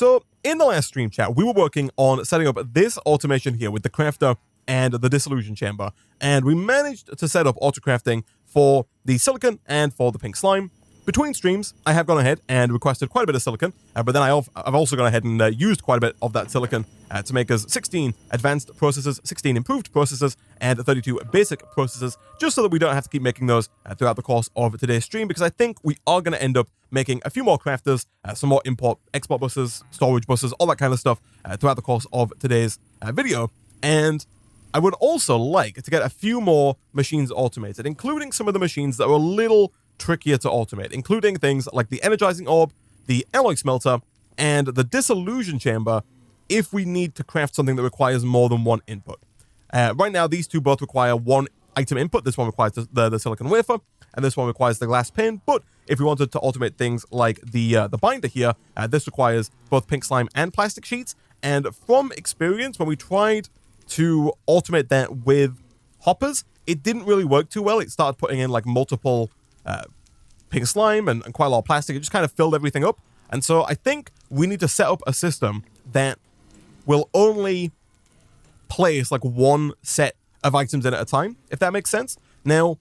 So in the last stream chat, we were working on setting up this automation here with the crafter and the dissolution chamber, and we managed to set up auto crafting for the silicon and for the pink slime. Between streams, I have gone ahead and requested quite a bit of silicon, but then I've also gone ahead and used quite a bit of that silicon to make us 16 advanced processors, 16 improved processors, and 32 basic processors, just so that we don't have to keep making those throughout the course of today's stream, because I think we are going to end up making a few more crafters, some more import, export buses, storage buses, all that kind of stuff throughout the course of today's video. And I would also like to get a few more machines automated, including some of the machines that are a little trickier to automate, including things like the Energizing Orb, the Alloy Smelter, and the Dissolution Chamber if we need to craft something that requires more than one input. Right now, these two both require one item input. This one requires the silicon wafer, and this one requires the glass pin. But if we wanted to automate things like the binder here, this requires both pink slime and plastic sheets. And from experience, when we tried to automate that with hoppers, it didn't really work too well. It started putting in like multiple pink slime and quite a lot of plastic. It just kind of filled everything up. And so I think we need to set up a system that will only place like one set of items in at a time, if that makes sense. Now,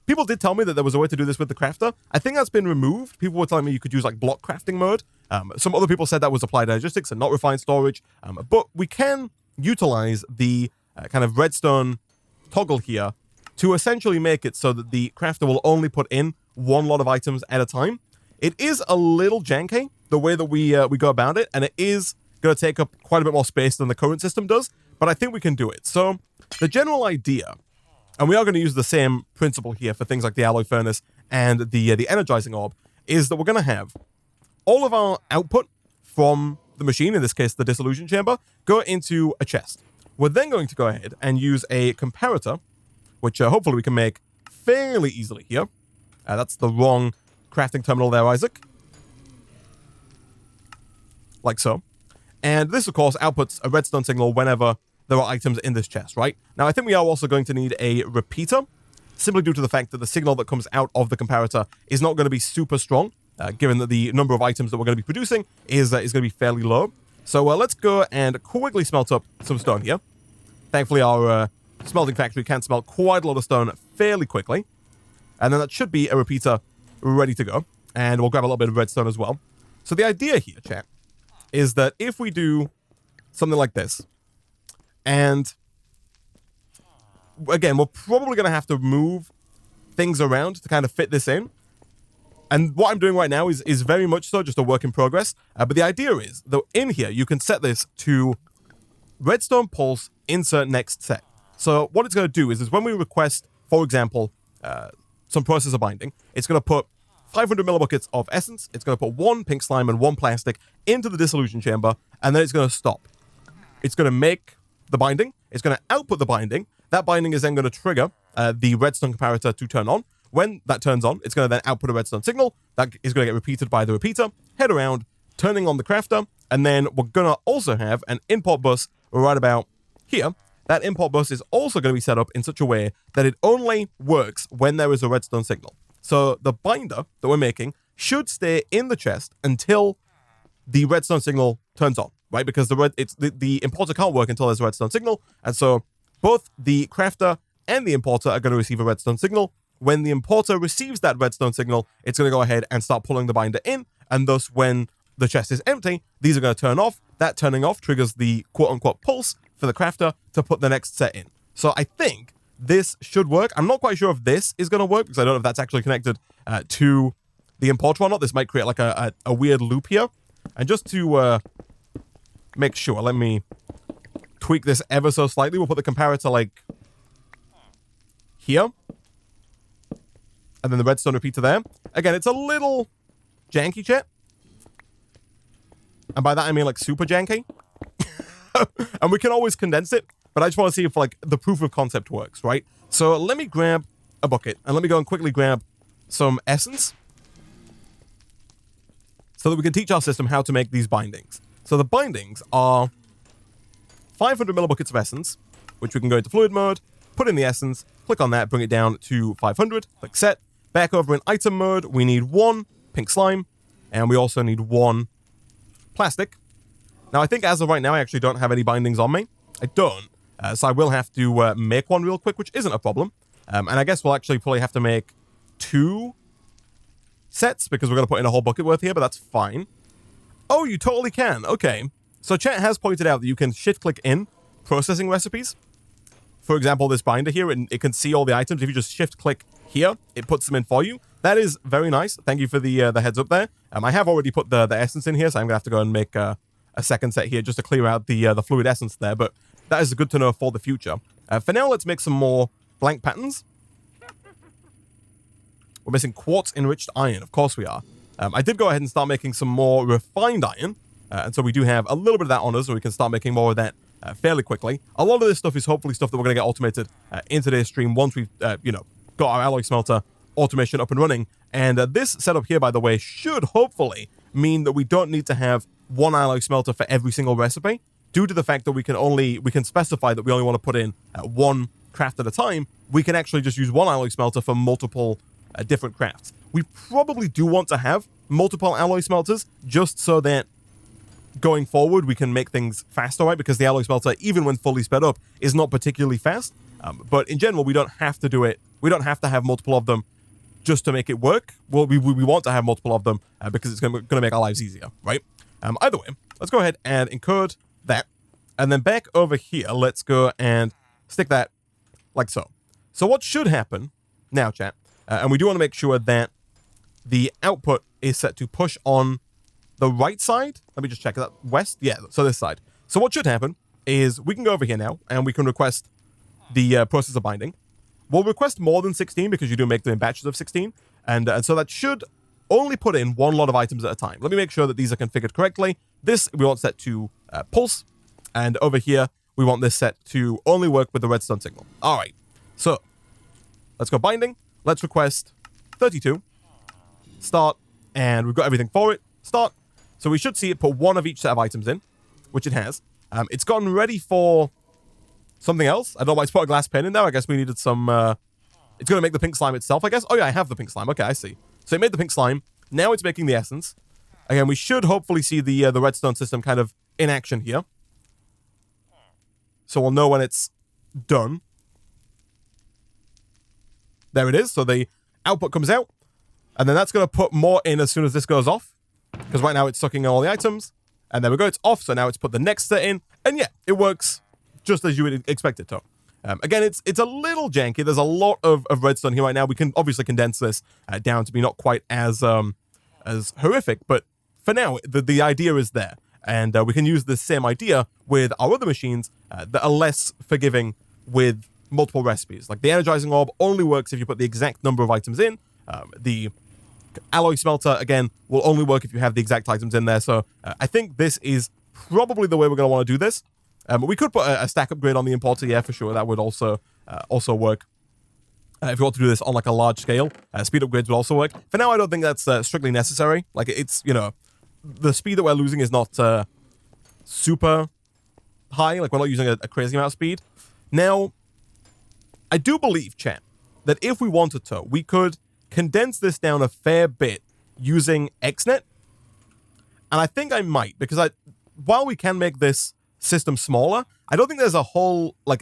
people did tell me that there was a way to do this with the crafter. I think that's been removed. People were telling me you could use like block crafting mode. Some other people said that was applied energistics and not refined storage. But we can utilize the kind of redstone toggle here to essentially make it so that the crafter will only put in one lot of items at a time. It is a little janky, the way that we go about it, and it is going to take up quite a bit more space than the current system does, but I think we can do it. So the general idea, and we are going to use the same principle here for things like the alloy furnace and the energizing orb, is that we're going to have all of our output from the machine, in this case the dissolution chamber, go into a chest. We're then going to go ahead and use a comparator, which hopefully we can make fairly easily here. That's the wrong crafting terminal there, Isaac. Like so. And this, of course, outputs a redstone signal whenever there are items in this chest, right? Now, I think we are also going to need a repeater, simply due to the fact that the signal that comes out of the comparator is not going to be super strong, given that the number of items that we're going to be producing is going to be fairly low. So let's go and quickly smelt up some stone here. Thankfully, our smelting factory can smelt quite a lot of stone fairly quickly. And then that should be a repeater ready to go. And we'll grab a little bit of redstone as well. So the idea here, chat, is that if we do something like this, and again, we're probably going to have to move things around to kind of fit this in. And what I'm doing right now is very much so just a work in progress. But the idea is that in here, you can set this to redstone pulse insert next set. So what it's going to do is when we request, for example, some processor binding, it's going to put 500 millibuckets of essence, it's going to put one pink slime and one plastic into the dissolution chamber, and then it's going to stop. It's going to make the binding, it's going to output the binding, that binding is then going to trigger the redstone comparator to turn on. When that turns on, it's going to then output a redstone signal, that is going to get repeated by the repeater, head around, turning on the crafter, and then we're going to also have an import bus right about here. That import bus is also going to be set up in such a way that it only works when there is a redstone signal. So the binder that we're making should stay in the chest until the redstone signal turns on, right? Because the importer can't work until there's a redstone signal. And so both the crafter and the importer are going to receive a redstone signal. When the importer receives that redstone signal, it's going to go ahead and start pulling the binder in. And thus, when the chest is empty, these are going to turn off. That turning off triggers the quote-unquote pulse for the crafter to put the next set in. So I think this should work. I'm not quite sure if this is going to work, because I don't know if that's actually connected to the importer or not. This might create like a weird loop here. And just to make sure, let me tweak this ever so slightly. We'll put the comparator like here. And then the redstone repeater there. Again, it's a little janky, chat. And by that, I mean like super janky. And we can always condense it, but I just want to see if like the proof of concept works, right? So let me grab a bucket and let me go and quickly grab some essence so that we can teach our system how to make these bindings. So the bindings are 500 millibuckets of essence, which we can go into fluid mode, put in the essence, click on that, bring it down to 500, click set. Back over in item mode, we need one pink slime, and we also need one plastic. Now, I think as of right now, I actually don't have any bindings on me. I don't. So I will have to make one real quick, which isn't a problem. And I guess we'll actually probably have to make 2 sets because we're going to put in a whole bucket worth here, but that's fine. Oh, you totally can. Okay. So chat has pointed out that you can shift-click in processing recipes. For example, this binder here, and it can see all the items. If you just shift-click here, it puts them in for you. That is very nice. Thank you for the heads up there. I have already put the essence in here, so I'm going to have to go and make a second set here just to clear out the fluid essence there, but that is good to know for the future. For now, let's make some more blank patterns. We're missing quartz-enriched iron. Of course we are. I did go ahead and start making some more refined iron, and so we do have a little bit of that on us, so we can start making more of that fairly quickly. A lot of this stuff is hopefully stuff that we're going to get automated in today's stream once we've, got our alloy smelter automation up and running. And this setup here, by the way, should hopefully mean that we don't need to have one alloy smelter for every single recipe, due to the fact that we can specify that we only want to put in one craft at a time. We can actually just use one alloy smelter for multiple different crafts. We probably do want to have multiple alloy smelters just so that going forward we can make things faster, right? Because the alloy smelter, even when fully sped up, is not particularly fast. But in general, we don't have to do it. We don't have to have multiple of them just to make it work. Well, we want to have multiple of them because it's going to make our lives easier, right? Either way, let's go ahead and encode that. And then back over here, let's go and stick that like so. So what should happen now, chat, and we do want to make sure that the output is set to push on the right side. Let me just check. Is that west? Yeah, so this side. So what should happen is we can go over here now and we can request the process of binding. We'll request more than 16 because you do make them in batches of 16. And so that should only put in one lot of items at a time. Let me make sure that these are configured correctly. This we want set to pulse. And over here, we want this set to only work with the redstone signal. All right. So let's go binding. Let's request 32. Start. And we've got everything for it. Start. So we should see it put one of each set of items in, which it has. It's gotten ready for something else. I don't know why it's put a glass pen in there. I guess we needed some... it's going to make the pink slime itself, I guess. Oh, yeah, I have the pink slime. Okay, I see. So it made the pink slime. Now it's making the essence. Again, we should hopefully see the redstone system kind of in action here. So we'll know when it's done. There it is. So the output comes out. And then that's going to put more in as soon as this goes off. Because right now it's sucking all the items. And there we go. It's off. So now it's put the next set in. And yeah, it works just as you would expect it to. Again, it's a little janky. There's a lot of redstone here right now. We can obviously condense this down to be not quite as horrific. But for now, the idea is there. And we can use the same idea with our other machines that are less forgiving with multiple recipes. Like the Energizing Orb only works if you put the exact number of items in. The alloy smelter, again, will only work if you have the exact items in there. So I think this is probably the way we're going to want to do this. We could put a stack upgrade on the importer, yeah, for sure. That would also work. If you want to do this on like a large scale, speed upgrades would also work. For now, I don't think that's strictly necessary. Like it's, the speed that we're losing is not super high. Like we're not using a crazy amount of speed. Now, I do believe, chat, that if we wanted to, we could condense this down a fair bit using Xnet. And I think I might, because while we can make this system smaller, I don't think there's a whole, I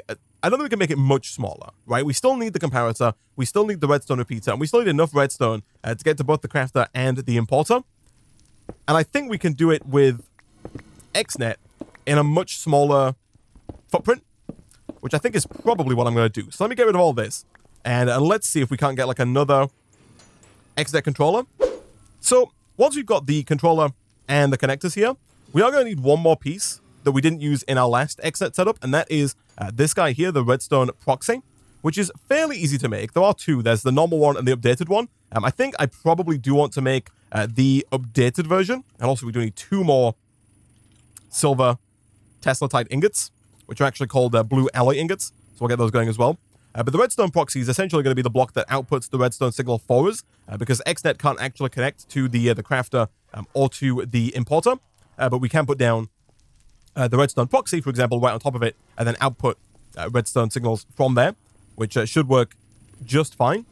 don't think we can make it much smaller, right? We still need the comparator, we still need the redstone repeater, and we still need enough redstone to get to both the crafter and the importer. And I think we can do it with Xnet in a much smaller footprint, which I think is probably what I'm going to do. So let me get rid of all this, and let's see if we can't get like another Xnet controller. So once we've got the controller and the connectors here, we are going to need one more piece that we didn't use in our last Xnet setup, and that is this guy here, the Redstone Proxy, which is fairly easy to make. There are two. There's the normal one and the updated one. I think I probably do want to make the updated version, and also we do need 2 more silver Tesla-type ingots, which are actually called blue alloy ingots, so we'll get those going as well. But the Redstone Proxy is essentially going to be the block that outputs the redstone signal for us, because Xnet can't actually connect to the crafter or to the importer, but we can put down the Redstone Proxy, for example, right on top of it, and then output redstone signals from there, which should work just fine.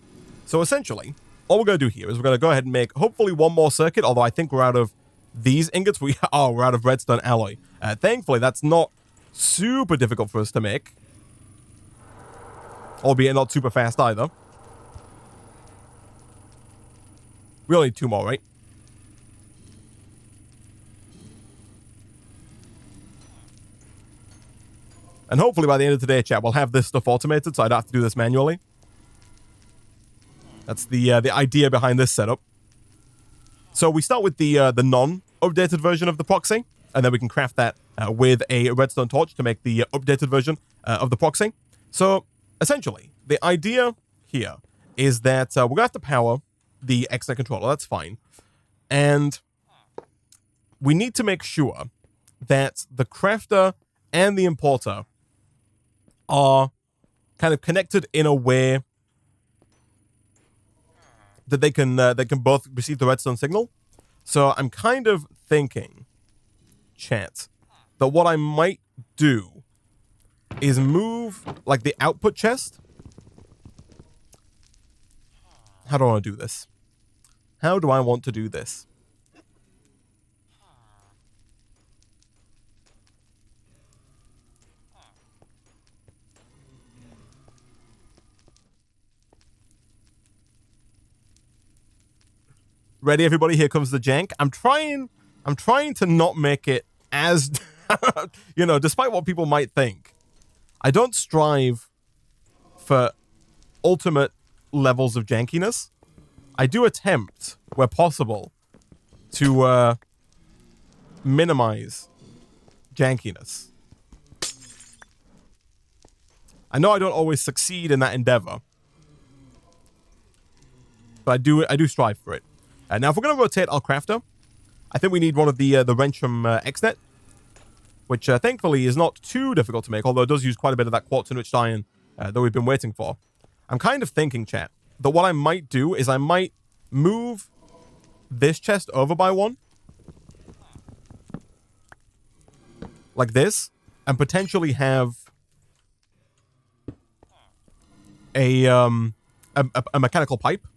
So essentially, all we're going to do here is we're going to go ahead and make hopefully one more circuit, although I think we're out of these ingots, we're out of redstone alloy. Thankfully, that's not super difficult for us to make. Albeit not super fast either. We only need 2 more, right? And hopefully by the end of today, chat, we'll have this stuff automated, so I don't have to do this manually. That's the idea behind this setup. So we start with the non-updated version of the proxy, and then we can craft that with a redstone torch to make the updated version of the proxy. So essentially, the idea here is that we're going to have to power the Xnet controller. That's fine. And we need to make sure that the crafter and the importer are kind of connected in a way that they can both receive the redstone signal. So I'm kind of thinking, chat, that what I might do is move like the output chest. How do I want to do this? How do I want to do this? Ready, everybody? Here comes the jank. I'm trying to not make it as, you know, despite what people might think. I don't strive for ultimate levels of jankiness. I do attempt, where possible, to minimize jankiness. I know I don't always succeed in that endeavor, but I do strive for it. Now, if we're going to rotate our crafter, I think we need one of the wrench from Xnet, which thankfully is not too difficult to make, although it does use quite a bit of that quartz-enriched iron that we've been waiting for. I'm kind of thinking, chat, that what I might do is I might move this chest over by 1, like this, and potentially have a mechanical pipe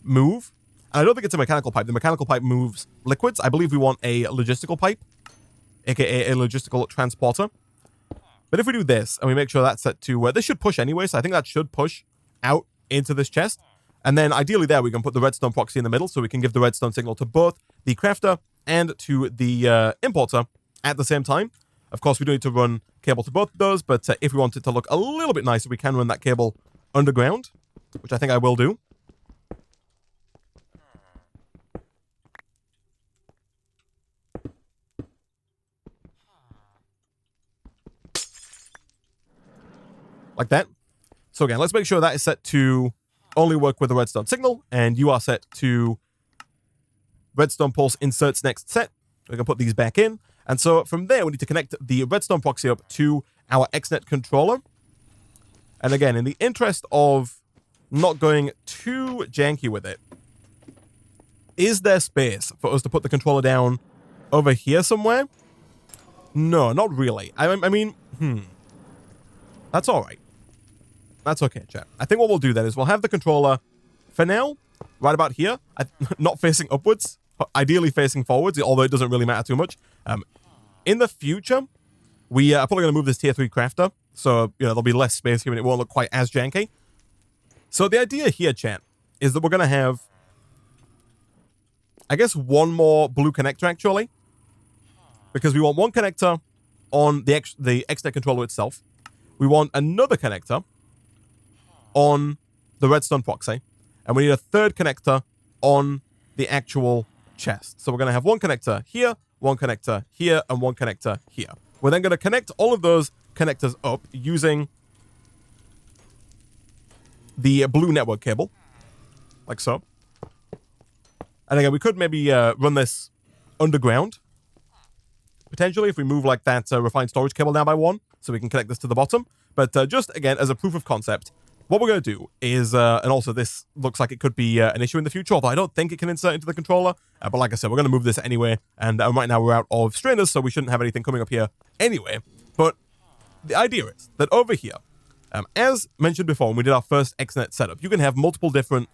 move. And I don't think it's a mechanical pipe. The mechanical pipe moves liquids. I believe we want a logistical pipe, aka a logistical transporter. But if we do this, and we make sure that's set to... this should push anyway, so I think that should push out into this chest. And then ideally there, we can put the redstone proxy in the middle, so we can give the redstone signal to both the crafter and to the importer at the same time. Of course, we don't need to run cable to both of those, but if we want it to look a little bit nicer, we can run that cable underground, which I think I will do. Like that. So again, let's make sure that is set to only work with the redstone signal, and you are set to redstone pulse inserts next set. We can put these back in. And so from there, we need to connect the redstone proxy up to our Xnet controller. And again, in the interest of not going too janky with it, is there space for us to put the controller down over here somewhere? No, not really. I mean, that's all right. That's okay, chat. I think what we'll do then is we'll have the controller, for now, right about here, not facing upwards, ideally facing forwards, although it doesn't really matter too much. In the future, we are probably going to move this tier 3 crafter, so you know there'll be less space here and it won't look quite as janky. So the idea here, chat, is that we're going to have, I guess, one more blue connector, actually, because we want one connector on the Xnet controller itself. We want another connector on the redstone proxy, and we need a third connector on the actual chest. So we're going to have one connector here, and one connector here. We're then going to connect all of those connectors up using the blue network cable, like so. And again, we could maybe run this underground, potentially, if we move like that refined storage cable down by 1, so we can connect this to the bottom. But just, again, as a proof of concept, what we're going to do is, and also this looks like it could be an issue in the future, although I don't think it can insert into the controller. But like I said, we're going to move this anyway, and right now we're out of strainers, so we shouldn't have anything coming up here anyway. But the idea is that over here, as mentioned before when we did our first Xnet setup, you can have multiple different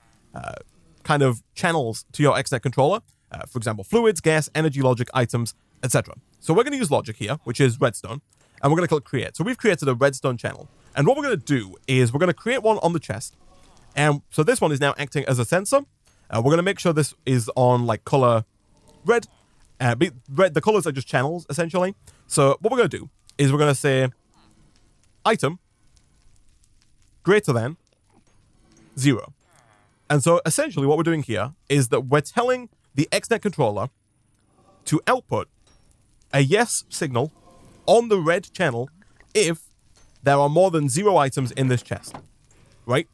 kind of channels to your Xnet controller. for example, fluids, gas, energy, logic, items, etc. So we're going to use logic here, which is redstone, and we're going to click create. So we've created a redstone channel. And what we're going to do is we're going to create one on the chest. And so this one is now acting as a sensor. We're going to make sure this is on like color red. The colors are just channels, essentially. So what we're going to do is we're going to say item greater than 0. And so essentially what we're doing here is that we're telling the Xnet controller to output a yes signal on the red channel if there are more than 0 items in this chest, right?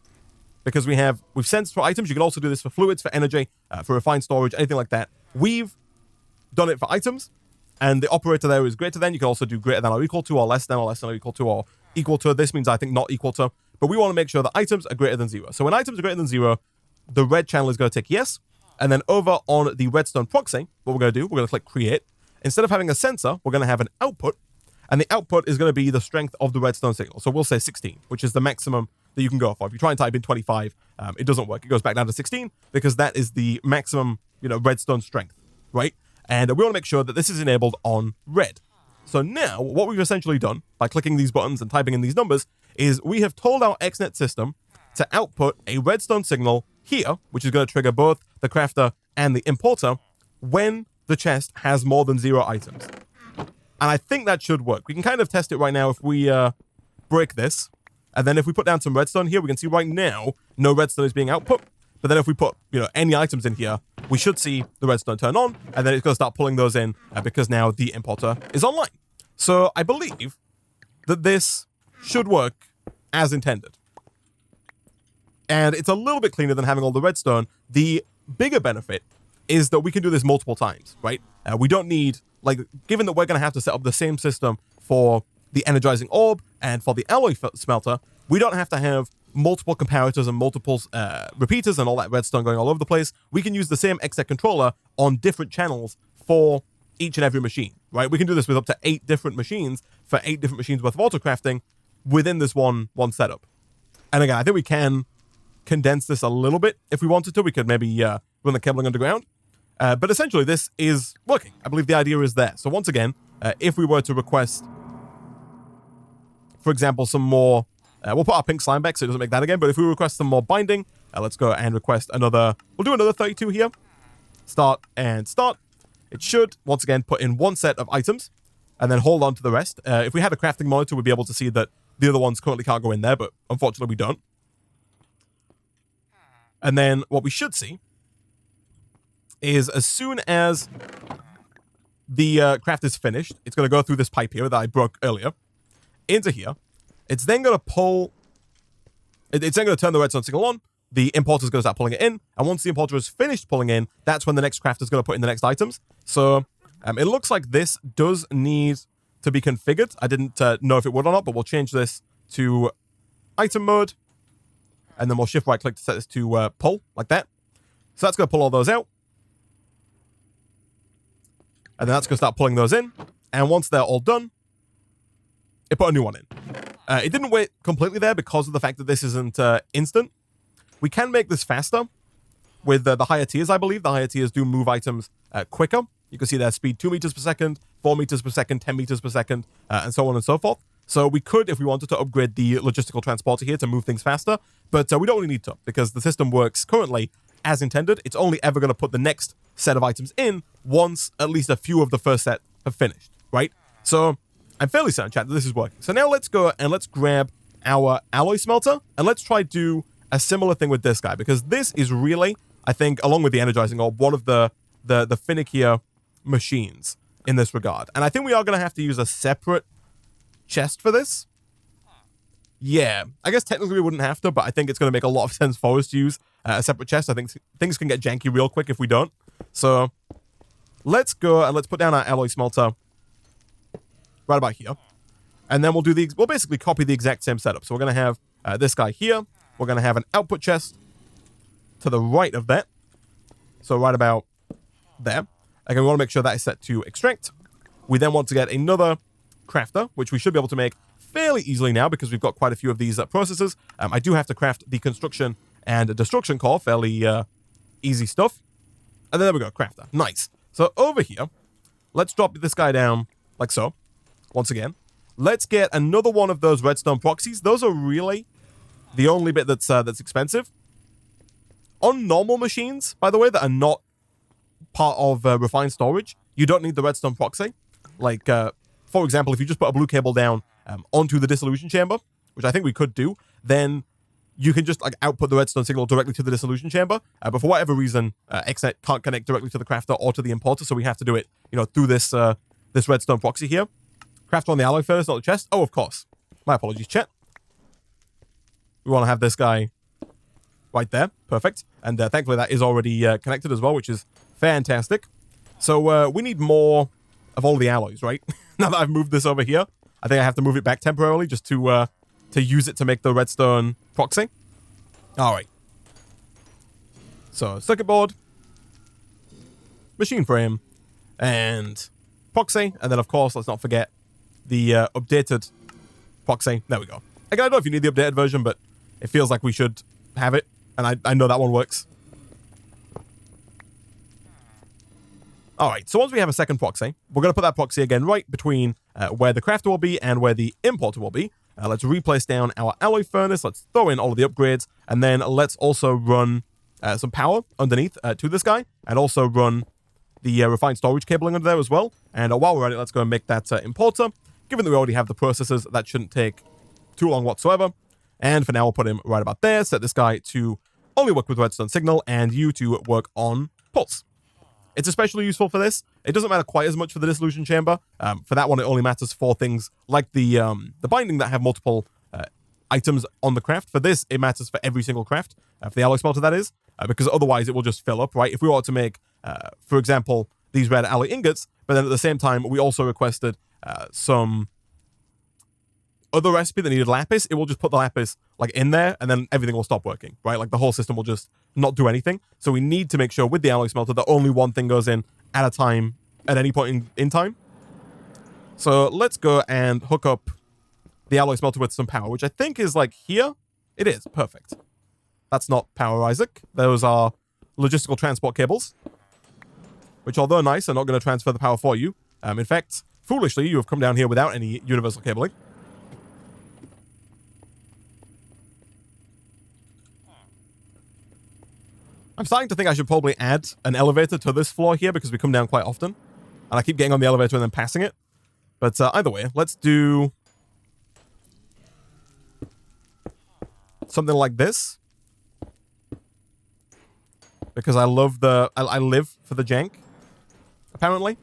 Because we've sensed for items. You can also do this for fluids, for energy, for refined storage, anything like that. We've done it for items, and the operator there is greater than. You can also do greater than or equal to, or less than or equal to, or equal to. This means I think not equal to, but we want to make sure that items are greater than 0. So when items are greater than 0, the red channel is going to tick yes, and then over on the Redstone Proxy, what we're going to do, we're going to click create. Instead of having a sensor, we're going to have an output, and the output is going to be the strength of the redstone signal. So we'll say 16, which is the maximum that you can go for. If you try and type in 25, it doesn't work. It goes back down to 16 because that is the maximum, redstone strength, right? And we want to make sure that this is enabled on red. So now what we've essentially done by clicking these buttons and typing in these numbers is we have told our Xnet system to output a redstone signal here, which is going to trigger both the crafter and the importer when the chest has more than 0 items. And I think that should work. We can kind of test it right now if we break this. And then if we put down some redstone here, we can see right now no redstone is being output. But then if we put, any items in here, we should see the redstone turn on, and then it's going to start pulling those in because now the importer is online. So I believe that this should work as intended. And it's a little bit cleaner than having all the redstone. The bigger benefit is that we can do this multiple times, right? We don't need, given that we're going to have to set up the same system for the Energizing Orb and for the alloy smelter, we don't have to have multiple comparators and multiple repeaters and all that redstone going all over the place. We can use the same Xnet controller on different channels for each and every machine, right? We can do this with up to 8 different machines for 8 different machines worth of autocrafting within this one setup. And again, I think we can condense this a little bit. If we wanted to, we could maybe run the cabling underground. But essentially, this is working. I believe the idea is there. So once again, if we were to request, for example, some more, we'll put our pink slime back so it doesn't make that again, but if we request some more binding, let's go and request another, we'll do another 32 here. Start and start. It should, once again, put in one set of items and then hold on to the rest. If we had a crafting monitor, we'd be able to see that the other ones currently can't go in there, but unfortunately we don't. And then what we should see is as soon as the craft is finished, it's going to go through this pipe here that I broke earlier into here. It's then going to pull, it's then going to turn the redstone signal on. The importer is going to start pulling it in. And once the importer is finished pulling in, that's when the next crafter is going to put in the next items. So it looks like this does need to be configured. I didn't know if it would or not, but we'll change this to item mode. And then we'll shift right click to set this to pull, like that. So that's going to pull all those out. And then that's going to start pulling those in. And once they're all done, it put a new one in. It didn't wait completely there because of the fact that this isn't instant. We can make this faster with the higher tiers, I believe. The higher tiers do move items quicker. You can see their speed 2 meters per second, 4 meters per second, 10 meters per second, and so on and so forth. So we could, if we wanted to, upgrade the logistical transporter here to move things faster, but we don't really need to because the system works currently as intended. It's only ever going to put the next set of items in once at least a few of the first set have finished, right? So I'm fairly certain, chat, that this is working. So now let's go and let's grab our alloy smelter and let's try do a similar thing with this guy because this is really, I think, along with the Energizing Orb, one of the finickier machines in this regard. And I think we are going to have to use a separate chest for this. Yeah, I guess technically we wouldn't have to, but I think it's going to make a lot of sense for us to use a separate chest. I think things can get janky real quick if we don't. So let's go and let's put down our alloy smelter right about here. And then we'll basically copy the exact same setup. So we're going to have this guy here. We're going to have an output chest to the right of that. So right about there. Again, we want to make sure that is set to extract. We then want to get another crafter, which we should be able to make fairly easily now because we've got quite a few of these processes. I do have to craft the construction and destruction core, fairly easy stuff. And then there we go, crafter. Nice. So over here, let's drop this guy down like so. Once again. Let's get another one of those redstone proxies. Those are really the only bit that's expensive. On normal machines, by the way, that are not part of refined storage, you don't need the redstone proxy. Like, for example, if you just put a blue cable down onto the dissolution chamber, which I think we could do, then you can just like output the redstone signal directly to the dissolution chamber. But for whatever reason, Xnet can't connect directly to the crafter or to the importer, so we have to do it, through this this redstone proxy here. Crafter on the alloy furnace, not the chest. Oh, of course. My apologies, chat. We want to have this guy right there. Perfect. And thankfully that is already connected as well, which is fantastic. So we need more of all the alloys, right? Now that I've moved this over here, I think I have to move it back temporarily just to use it to make the redstone proxy. All right. So circuit board, machine frame, and proxy. And then, of course, let's not forget the updated proxy. There we go. Again, I don't know if you need the updated version, but it feels like we should have it. And I know that one works. All right, so once we have a second proxy, we're going to put that proxy again right between where the crafter will be and where the importer will be. Let's replace down our alloy furnace. Let's throw in all of the upgrades. And then let's also run some power underneath to this guy. And also run the refined storage cabling under there as well. And while we're at it, let's go and make that importer. Given that we already have the processors, that shouldn't take too long whatsoever. And for now, we'll put him right about there. Set this guy to only work with redstone signal and you to work on pulse. It's especially useful for this. It doesn't matter quite as much for the dissolution chamber. For that one, it only matters for things like the binding that have multiple items on the craft. For this, it matters for every single craft. For the alloy smelter, that is. Because otherwise, it will just fill up, right? If we were to make, for example, these red alloy ingots, but then at the same time, we also requested some other recipe that needed lapis, it will just put the lapis like in there and then everything will stop working, right? Like the whole system will just not do anything. So we need to make sure with the alloy smelter that only one thing goes in at a time at any point in time. So let's go and hook up the alloy smelter with some power, which I think is like here. It is. Perfect. That's not power, Isaac. Those are logistical transport cables, which although nice, are not going to transfer the power for you. In fact, foolishly, you have come down here without any universal cabling. I'm starting to think I should probably add an elevator to this floor here because we come down quite often. And I keep getting on the elevator and then passing it. But either way, let's do something like this. Because I love I live for the jank, apparently.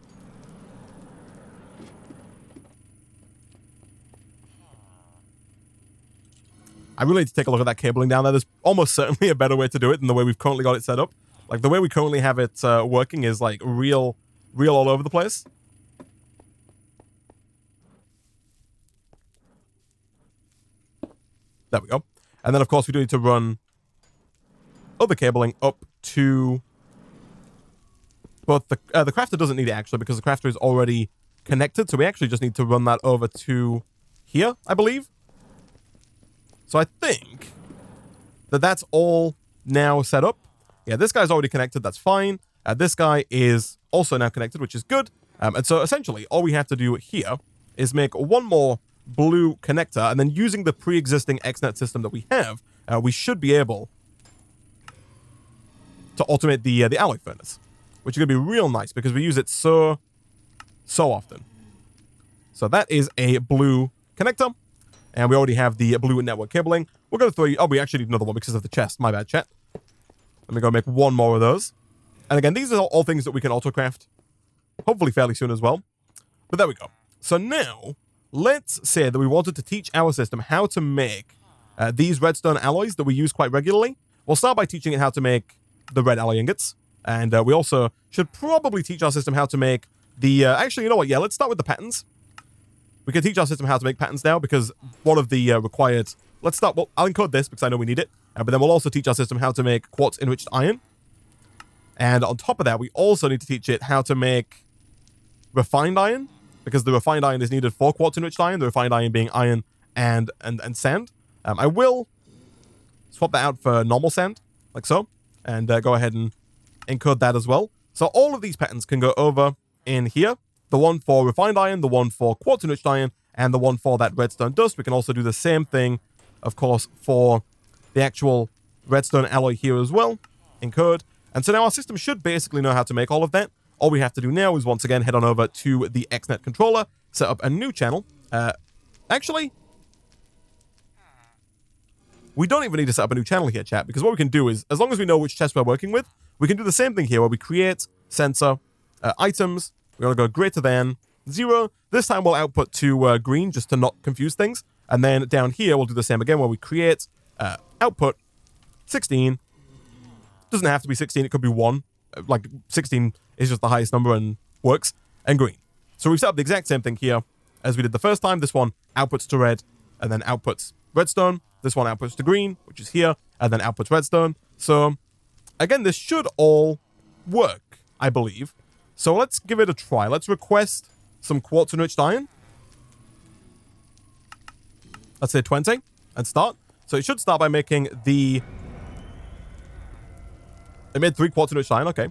I really need to take a look at that cabling down there. There's almost certainly a better way to do it than the way we've currently got it set up. Like, the way we currently have it working is, like, real all over the place. There we go. And then, of course, we do need to run other cabling up to both the crafter doesn't need it, actually, because the crafter is already connected. So we actually just need to run that over to here, I believe. So I think that that's all now set up. Yeah, this guy's already connected. That's fine. This guy is also now connected, which is good. And so essentially, all we have to do here is make one more blue connector. And then using the pre-existing Xnet system that we have, we should be able to automate the alloy furnace, which is going to be real nice because we use it so often. So that is a blue connector. And we already have the blue network cabling. We're going to throw... Oh, we actually need another one because of the chest. My bad, chat. Let me go make one more of those. And again, these are all things that we can auto-craft. Hopefully fairly soon as well. But there we go. So now, let's say that we wanted to teach our system how to make these redstone alloys that we use quite regularly. We'll start by teaching it how to make the red alloy ingots. And we also should probably teach our system how to make the... actually, you know what? Yeah, let's start with the patterns. We can teach our system how to make patterns now because one of the required... Let's start... Well, I'll encode this because I know we need it. But then we'll also teach our system how to make quartz-enriched iron. And on top of that, we also need to teach it how to make refined iron because the refined iron is needed for quartz-enriched iron, the refined iron being iron and sand. I will swap that out for normal sand, like so, and go ahead and encode that as well. So all of these patterns can go over in here. The one for refined iron, the one for quartz enriched iron, and the one for that redstone dust. We can also do the same thing, of course, for the actual redstone alloy here as well, in code. And so now our system should basically know how to make all of that. All we have to do now is once again head on over to the Xnet controller, set up a new channel. Actually, we don't even need to set up a new channel here, chat, because what we can do is, as long as we know which chest we're working with, we can do the same thing here where we create sensor items. We're going to go greater than 0. This time we'll output to green just to not confuse things. And then down here, we'll do the same again where we create output 16. Doesn't have to be 16. It could be 1. Like 16 is just the highest number and works. And green. So we've set up the exact same thing here as we did the first time. This one outputs to red and then outputs redstone. This one outputs to green, which is here, and then outputs redstone. So again, this should all work, I believe. So let's give it a try. Let's request some quartz enriched iron. Let's say 20 and start. So it should start by making the... It made 3 quartz enriched iron, okay.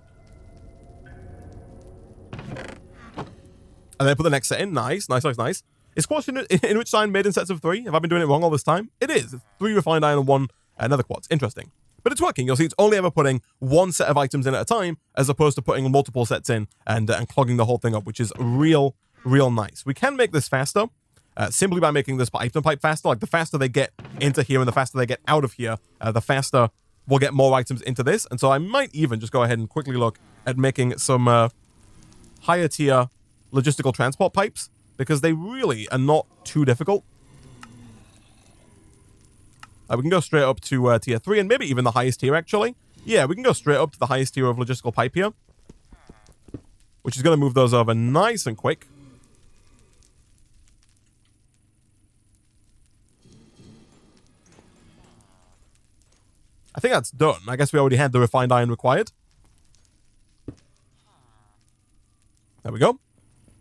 And then put the next set in. Nice, nice, nice, nice. Is quartz enriched iron made in sets of 3? Have I been doing it wrong all this time? It is. It's 3 refined iron and 1 another quartz. Interesting. But it's working. You'll see it's only ever putting 1 set of items in at a time, as opposed to putting multiple sets in and clogging the whole thing up, which is real nice. We can make this faster, simply by making this item pipe faster. Like, the faster they get into here and the faster they get out of here, the faster we'll get more items into this. And so I might even just go ahead and quickly look at making some higher tier logistical transport pipes, because they really are not too difficult. We can go straight up to tier 3, and maybe even the highest tier, actually. Yeah, we can go straight up to the highest tier of logistical pipe here, which is going to move those over nice and quick. I think that's done. I guess we already had the refined iron required. There we go.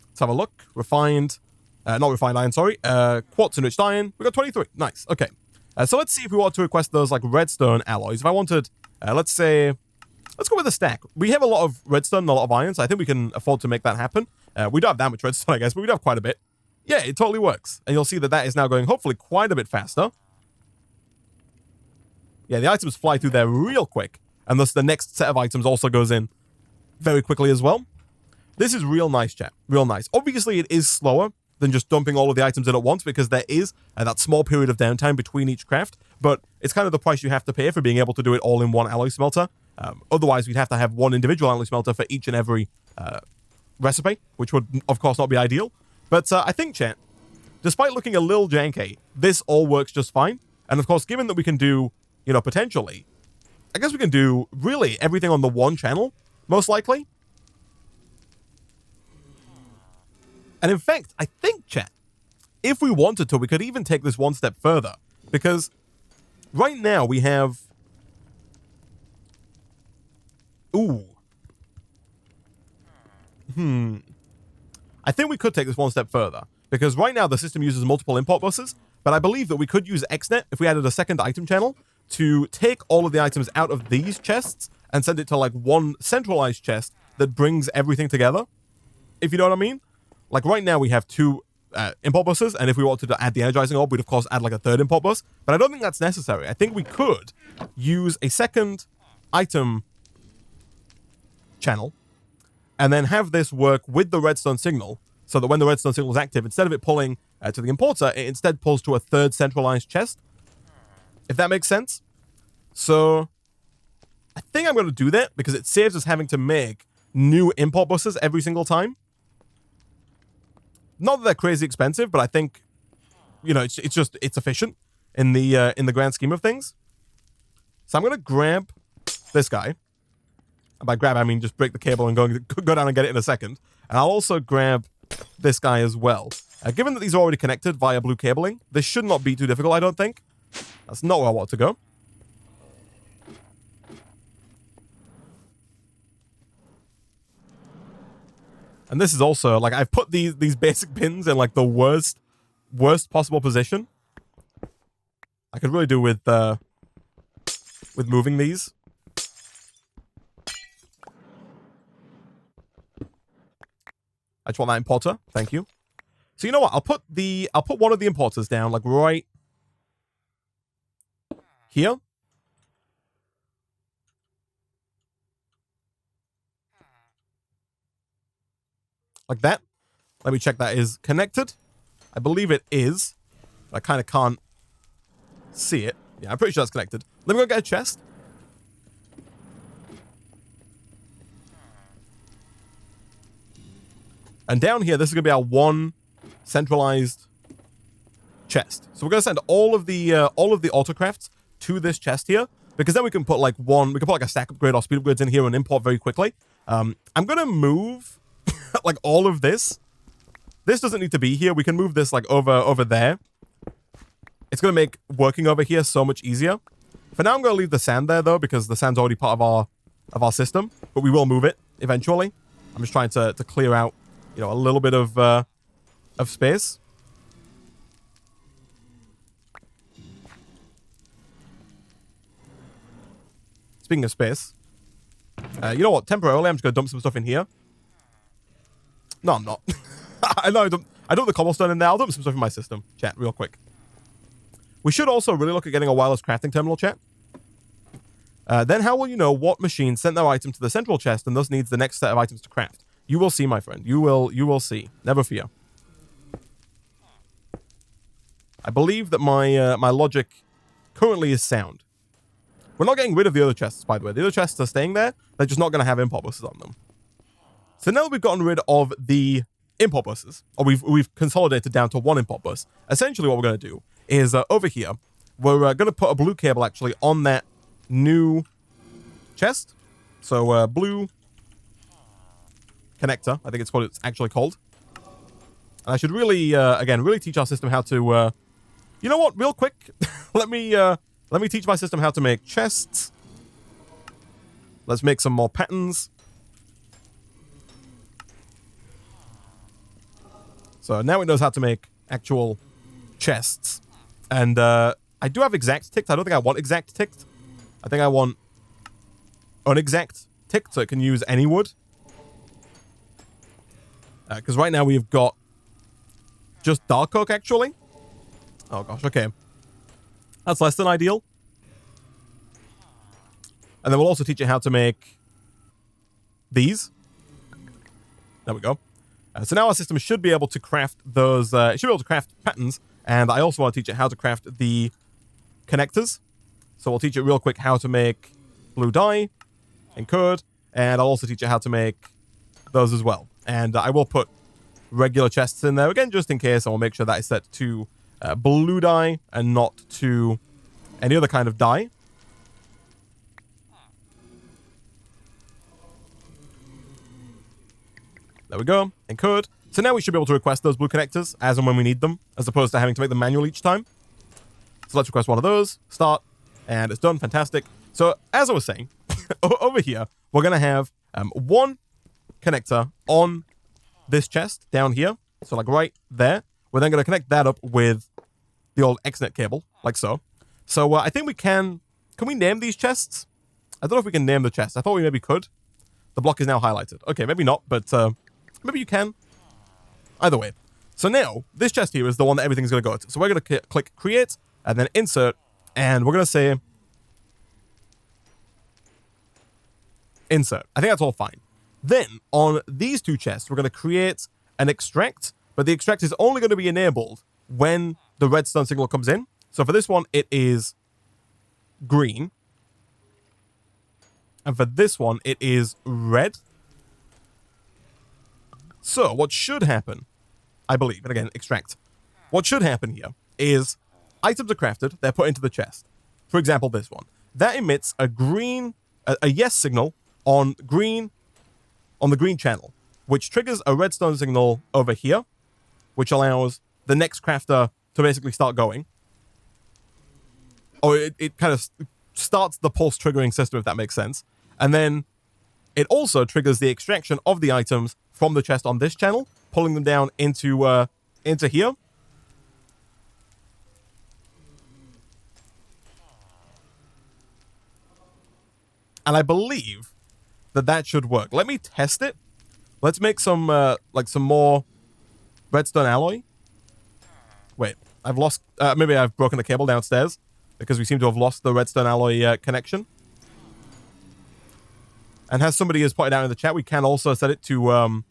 Let's have a look. Refined, not refined iron, sorry. Quartz enriched iron. We got 23. Nice. Okay. So let's see if we want to request those like redstone alloys. If I wanted, let's say, let's go with a stack. We have a lot of redstone and a lot of iron, so I think we can afford to make that happen. We don't have that much redstone, I guess, but we do have quite a bit. Yeah, it totally works. And you'll see that that is now going hopefully quite a bit faster. Yeah, the items fly through there real quick. And thus the next set of items also goes in very quickly as well. This is real nice, chat. Real nice. Obviously, it is slower than just dumping all of the items in at once, because there is that small period of downtime between each craft, but it's kind of the price you have to pay for being able to do it all in one alloy smelter. Otherwise, we'd have to have one individual alloy smelter for each and every recipe, which would, of course, not be ideal. But I think, chat, despite looking a little janky, this all works just fine. And of course, given that we can do, you know, potentially, I guess we can do really everything on the one channel, most likely. And in fact, I think, chat, if we wanted to, we could even take this one step further. Because right now we have... Ooh. I think we could take this one step further. Because right now the system uses multiple import buses. But I believe that we could use Xnet if we added a second item channel to take all of the items out of these chests and send it to like one centralized chest that brings everything together. If you know what I mean? Like right now we have 2 import buses, and if we wanted to add the Energizing Orb, we'd of course add like a 3rd import bus, but I don't think that's necessary. I think we could use a second item channel and then have this work with the redstone signal, so that when the redstone signal is active, instead of it pulling to the importer, it instead pulls to a 3rd centralized chest, if that makes sense. So I think I'm going to do that because it saves us having to make new import buses every single time. Not that they're crazy expensive, but I think, you know, it's efficient in the grand scheme of things. So I'm gonna grab this guy, and by grab I mean just break the cable and go down and get it in a second. And I'll also grab this guy as well. Given that these are already connected via blue cabling, this should not be too difficult, I don't think. That's not where I want to go. And this is also, like, I've put these basic pins in, like, the worst possible position. I could really do with moving these. I just want that importer. Thank you. So you know what? I'll put one of the importers down, like right here. Like that. Let me check that is connected. I believe it is. I kind of can't see it. Yeah, I'm pretty sure that's connected. Let me go get a chest. And down here, this is going to be our one centralized chest. So we're going to send all of the autocrafts to this chest here, because then we can put like a stack upgrade or speed upgrades in here and import very quickly. I'm going to move like all of this. This doesn't need to be here. We can move this like over there. It's going to make working over here so much easier. For now, I'm going to leave the sand there though, because the sand's already part of our system, but we will move it eventually. I'm just trying to clear out, you know, a little bit of space. Speaking of space, you know what? Temporarily, I'm just going to dump some stuff in here. No, I'm not. I know I dump the cobblestone in there. I'll dump some stuff in my system. Chat, real quick. We should also really look at getting a wireless crafting terminal, chat. Then how will you know what machine sent their item to the central chest and thus needs the next set of items to craft? You will see, my friend. You will see. Never fear. I believe that my logic currently is sound. We're not getting rid of the other chests, by the way. The other chests are staying there. They're just not going to have import buses on them. So now that we've gotten rid of the import buses, or we've consolidated down to one import bus, essentially what we're going to do is over here, we're going to put a blue cable actually on that new chest. So blue connector, I think it's what it's actually called. And I should really, again, really teach our system how to, you know what, real quick, let me teach my system how to make chests. Let's make some more patterns. So now it knows how to make actual chests. And I do have exact ticked. I don't think I want exact ticked. I think I want unexact ticked so it can use any wood. Because right now we've got just dark oak actually. Oh gosh, okay. That's less than ideal. And then we'll also teach it how to make these. There we go. So now our system should be able to craft those, it should be able to craft patterns. And I also want to teach it how to craft the connectors. So we'll teach it real quick how to make blue dye and code. And I'll also teach it how to make those as well. And I will put regular chests in there again, just in case. I will make sure that is set to blue dye and not to any other kind of dye. There we go. Encode. So now we should be able to request those blue connectors as and when we need them, as opposed to having to make them manual each time. So let's request one of those. Start. And it's done. Fantastic. So as I was saying, over here, we're going to have one connector on this chest down here. So like right there. We're then going to connect that up with the old Xnet cable, like so. So I think we can we name these chests? I don't know if we can name the chest. I thought we maybe could. The block is now highlighted. Okay, maybe not, but maybe you can. Either way. So now, this chest here is the one that everything's going to go to. So we're going to click create, and then insert, and we're going to say insert. I think that's all fine. Then, on these two chests, we're going to create an extract, but the extract is only going to be enabled when the redstone signal comes in. So for this one, it is green. And for this one, it is red. So what should happen, I believe, and again, extract. What should happen here is items are crafted, they're put into the chest. For example, this one. That emits a green, a yes signal on the green channel, which triggers a redstone signal over here, which allows the next crafter to basically start going. Or it kind of starts the pulse triggering system, if that makes sense. And then it also triggers the extraction of the items from the chest on this channel, pulling them down into here. And I believe that should work. Let me test it. Let's make some, like some more redstone alloy. Wait, I've lost, maybe I've broken the cable downstairs because we seem to have lost the redstone alloy connection. And as somebody has pointed out in the chat, we can also set it to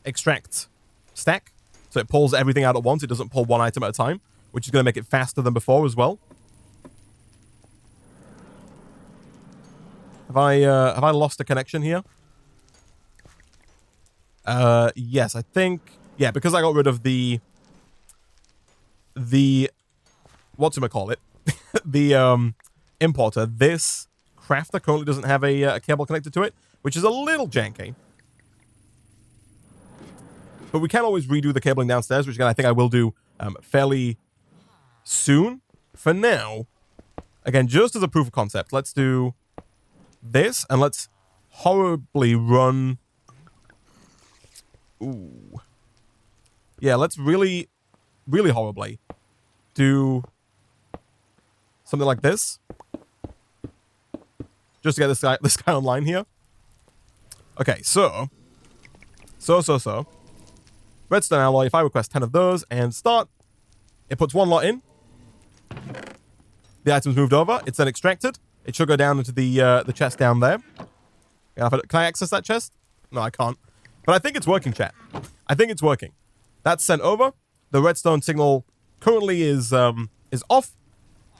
extract stack. So it pulls everything out at once. It doesn't pull one item at a time, which is going to make it faster than before as well. Have I lost a connection here? Yes, I think, yeah, because I got rid of the whatchamacallit, the importer, this crafter currently doesn't have a cable connected to it, which is a little janky. But we can always redo the cabling downstairs, which again I think I will do fairly soon. For now, again, just as a proof of concept, let's do this, and let's horribly run... Ooh. Yeah, let's really, really horribly do something like this. Just to get this guy online here. Okay, so. Redstone alloy, if I request 10 of those and start, it puts one lot in. The item's moved over. It's then extracted. It should go down into the chest down there. Can I access that chest? No, I can't. But I think it's working, chat. I think it's working. That's sent over. The redstone signal currently is off.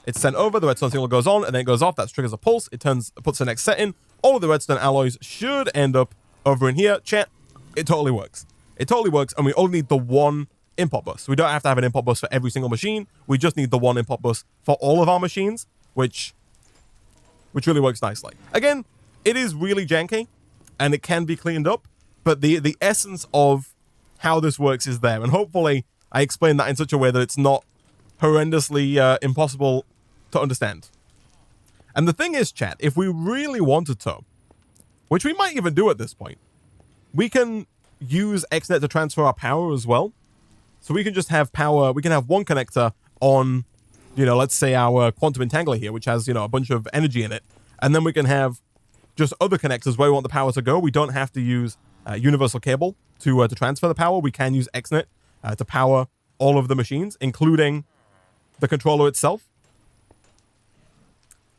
It's sent over. The redstone signal goes on, and then it goes off. That triggers a pulse. It puts the next set in. All of the redstone alloys should end up over in here. Chat, it totally works. It totally works, and we only need the one import bus. We don't have to have an import bus for every single machine. We just need the one import bus for all of our machines, which really works nicely. Again, it is really janky, and it can be cleaned up, but the essence of how this works is there, and hopefully I explain that in such a way that it's not horrendously impossible to understand. And the thing is, chat, if we really wanted to, which we might even do at this point, we can use Xnet to transfer our power as well. So we can just have power, we can have one connector on, you know, let's say our quantum entangler here, which has, you know, a bunch of energy in it. And then we can have just other connectors where we want the power to go. We don't have to use universal cable to transfer the power. We can use Xnet to power all of the machines, including the controller itself.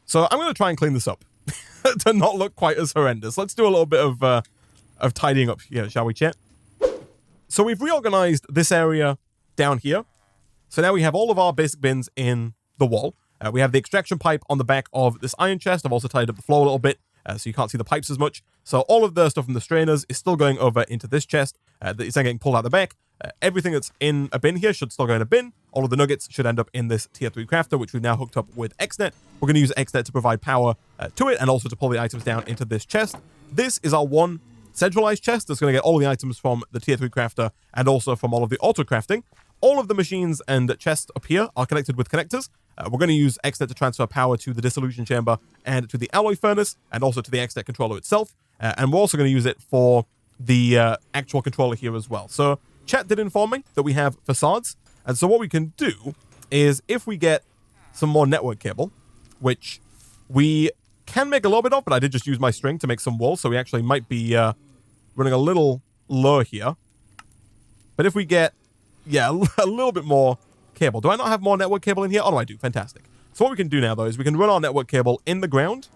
So I'm going to try and clean this up to not look quite as horrendous. Let's do a little bit of tidying up here, shall we, chat? So we've reorganized this area down here. So now we have all of our basic bins in the wall. We have the extraction pipe on the back of this iron chest. I've also tidied up the floor a little bit, so you can't see the pipes as much. So all of the stuff from the strainers is still going over into this chest. It's then getting pulled out the back. Everything that's in a bin here should still go in a bin. All of the nuggets should end up in this tier 3 crafter, which we've now hooked up with Xnet. We're going to use Xnet to provide power to it, and also to pull the items down into this chest. This is our one centralized chest that's going to get all the items from the tier 3 crafter and also from all of the auto crafting. All of the machines and chests up here are connected with connectors. We're going to use Xnet to transfer power to the dissolution chamber and to the alloy furnace, and also to the Xnet controller itself. And we're also going to use it for the actual controller here as well. So chat did inform me that we have facades. And so what we can do is, if we get some more network cable, which we can make a little bit of, but I did just use my string to make some wool, so we actually might be running a little low here. But if we get, yeah, a little bit more cable. Do I not have more network cable in here? Oh, no, I do. Fantastic. So what we can do now, though, is we can run our network cable in the ground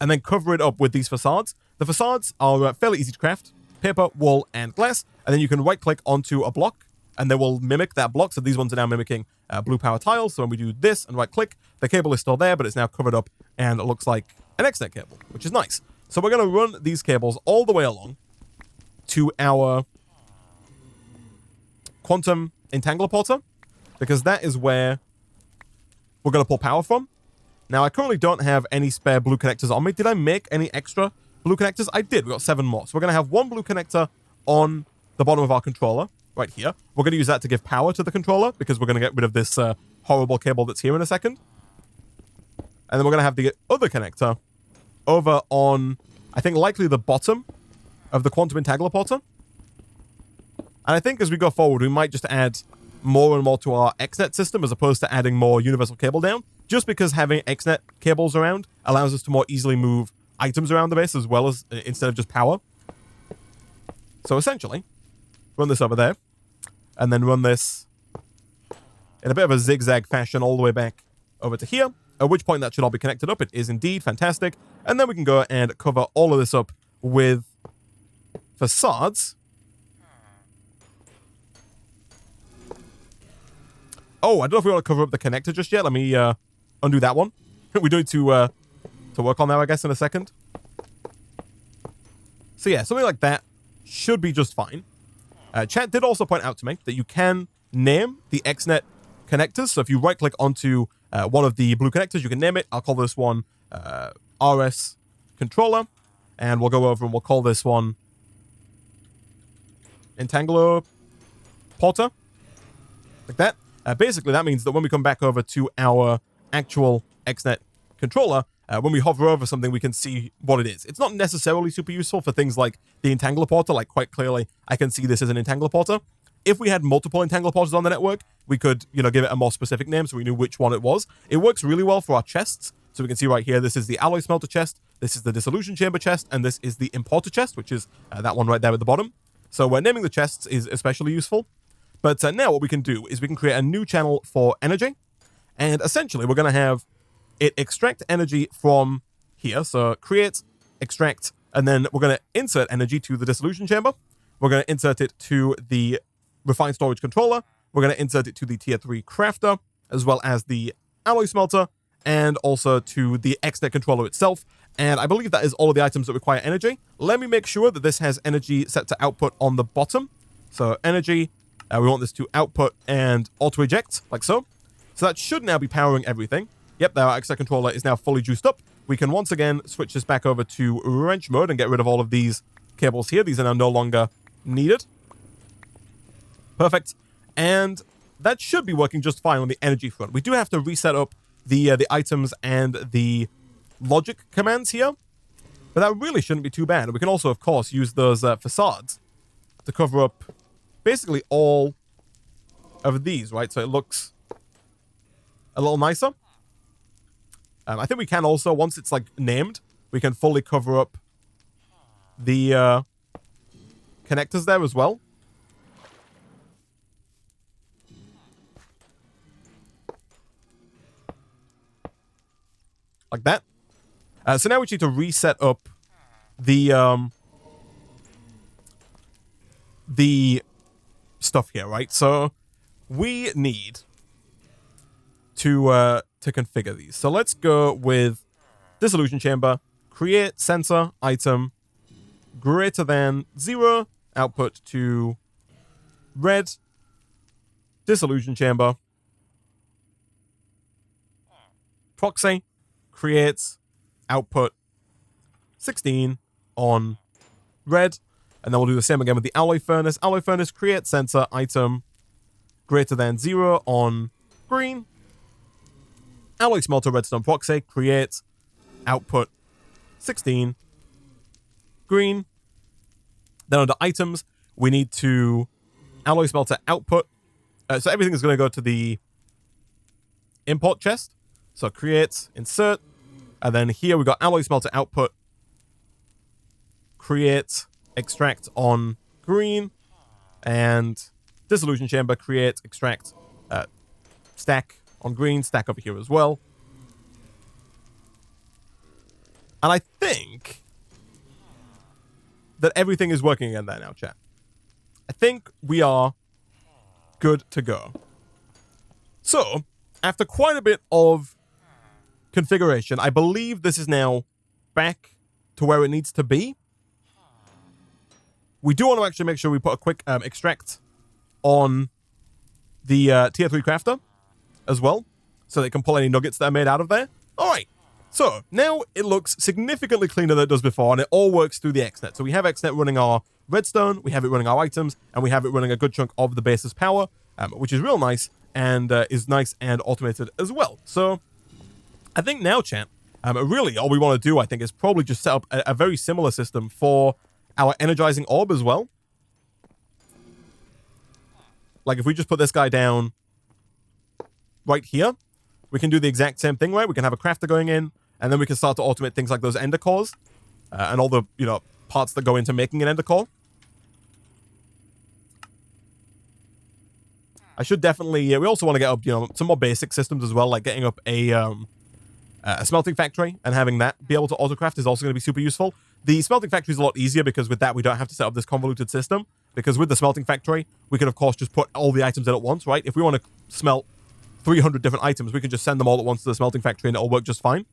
and then cover it up with these facades. The facades are fairly easy to craft. Paper, wool, and glass. And then you can right-click onto a block, and they will mimic that block. So these ones are now mimicking blue power tiles. So when we do this and right-click, the cable is still there, but it's now covered up, and it looks like an Xnet cable, which is nice. So we're going to run these cables all the way along to our quantum entangler porter, because that is where we're going to pull power from. Now, I currently don't have any spare blue connectors on me. Did I make any extra blue connectors? I did. We got 7 more. So we're going to have one blue connector on the bottom of our controller right here. We're going to use that to give power to the controller, because we're going to get rid of this horrible cable that's here in a second. And then we're going to have the other connector over on, I think, likely the bottom of the quantum entangler porter. And I think as we go forward, we might just add more and more to our Xnet system, as opposed to adding more universal cable down, just because having Xnet cables around allows us to more easily move items around the base as well as instead of just power. So essentially, run this over there, and then run this in a bit of a zigzag fashion all the way back over to here, at which point that should all be connected up. It is indeed fantastic. And then we can go and cover all of this up with facades. Oh, I don't know if we want to cover up the connector just yet. Let me undo that one. We do need to work on that, I guess, in a second. So yeah, something like that should be just fine. Chat did also point out to me that you can name the Xnet connectors. So if you right-click onto one of the blue connectors, you can name it. I'll call this one RS controller. And we'll go over and we'll call this one Entangler Porter. Like that. Basically, that means that when we come back over to our actual Xnet controller, when we hover over something, we can see what it is. It's not necessarily super useful for things like the Entangler Porter. Like, quite clearly, I can see this as an Entangler Porter. If we had multiple Entangler Porters on the network, we could, give it a more specific name so we knew which one it was. It works really well for our chests. So we can see right here, this is the Alloy Smelter chest, this is the Dissolution Chamber chest, and this is the Importer chest, which is that one right there at the bottom. So naming the chests is especially useful. But now what we can do is we can create a new channel for energy. And essentially, we're going to have it extract energy from here. So create, extract, and then we're going to insert energy to the Dissolution Chamber. We're going to insert it to the Refined Storage Controller. We're going to insert it to the Tier 3 Crafter, as well as the Alloy Smelter, and also to the Xnet Controller itself. And I believe that is all of the items that require energy. Let me make sure that this has energy set to output on the bottom. So energy, we want this to output and auto-eject, like so. So that should now be powering everything. Yep, our Xnet Controller is now fully juiced up. We can once again switch this back over to wrench mode and get rid of all of these cables here. These are now no longer needed. Perfect. And that should be working just fine on the energy front. We do have to reset up the items and the logic commands here, but that really shouldn't be too bad. We can also, of course, use those facades to cover up basically all of these, right? So it looks a little nicer. I think we can also, once it's like named, we can fully cover up the connectors there as well. Like that. So now we need to reset up the stuff here, right? So we need to configure these. So let's go with Dissolution Chamber, create sensor item greater than 0, output to red, Dissolution Chamber, proxy, creates output 16 on red, and then we'll do the same again with the Alloy Furnace. Alloy Furnace, create sensor item greater than 0 on green, Alloy Smelter Redstone Proxy, create output 16 green. Then under items, we need to Alloy Smelter output. So everything is going to go to the import chest. So create, insert, and then here we got Alloy Smelter output, create, extract on green, and Dissolution Chamber, create, extract, stack on green, stack over here as well. And I think that everything is working again there now, chat. I think we are good to go. So, after quite a bit of configuration, I believe this is now back to where it needs to be. We do want to actually make sure we put a quick extract on the Tier 3 Crafter as well, so they can pull any nuggets that are made out of there. Alright, so now it looks significantly cleaner than it does before, and it all works through the Xnet. So we have Xnet running our redstone, we have it running our items, and we have it running a good chunk of the base's power, which is real nice, and is nice and automated as well. So I think now, chat, really all we want to do, I think, is probably just set up a very similar system for our Energizing Orb as well. Like, if we just put this guy down right here, we can do the exact same thing, right? We can have a crafter going in, and then we can start to automate things like those ender cores and all the, parts that go into making an ender core. I should definitely, we also want to get up, some more basic systems as well, like getting up a smelting factory and having that be able to autocraft is also going to be super useful. The smelting factory is a lot easier because with that, we don't have to set up this convoluted system. Because with the smelting factory, we can, of course, just put all the items in at once, right? If we want to smelt 300 different items, we can just send them all at once to the smelting factory and it'll work just fine.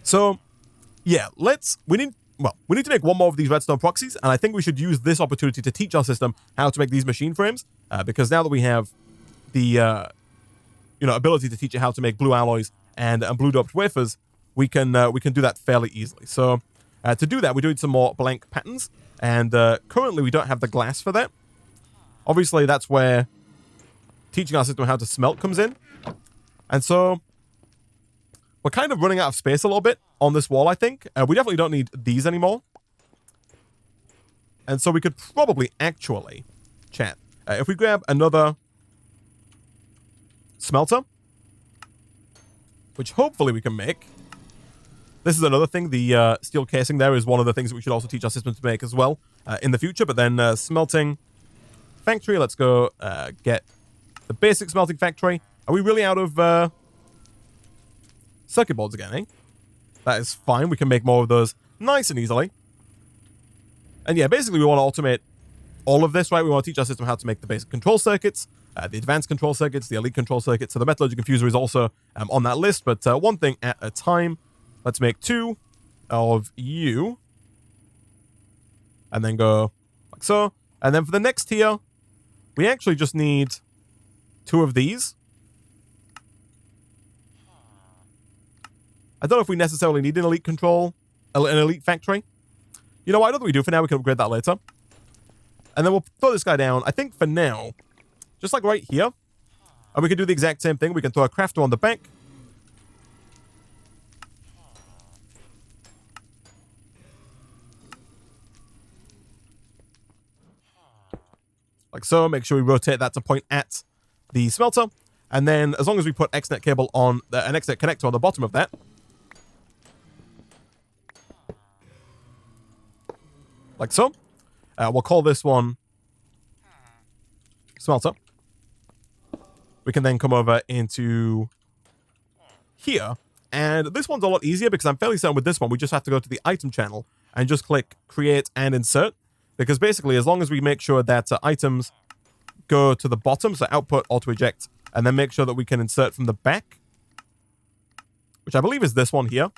So, yeah, we need to make one more of these redstone proxies, and I think we should use this opportunity to teach our system how to make these machine frames, because now that we have the, ability to teach it how to make blue alloys and blue doped wafers, we can do that fairly easily. So, to do that, we're doing some more blank patterns, and currently we don't have the glass for that. Obviously, that's where teaching our system how to smelt comes in. And so we're kind of running out of space a little bit on this wall, I think. We definitely don't need these anymore. And so we could probably actually, chat, if we grab another smelter, which hopefully we can make. This is another thing. The steel casing there is one of the things that we should also teach our system to make as well in the future. But then smelting factory, let's go get the basic smelting factory. Are we really out of circuit boards again, eh? That is fine. We can make more of those nice and easily. And yeah, basically we want to automate all of this, right? We want to teach our system how to make the basic control circuits, the advanced control circuits, the elite control circuits. So the metallurgy confuser is also on that list, but one thing at a time. Let's make 2 of you. And then go like so. And then for the next tier, we actually just need 2 of these. I don't know if we necessarily need an elite control, an elite factory. You know what? I don't think we do for now. We can upgrade that later. And then we'll throw this guy down. I think for now, just like right here. And we can do the exact same thing. We can throw a crafter on the back. Like so. Make sure we rotate that to point at the smelter. And then as long as we put Xnet cable on, an Xnet connector on the bottom of that. Like so. We'll call this one smelter. We can then come over into here. And this one's a lot easier because I'm fairly certain with this one, we just have to go to the item channel and just click create and insert. Because basically, as long as we make sure that items go to the bottom, so output, auto eject, and then make sure that we can insert from the back, which I believe is this one here,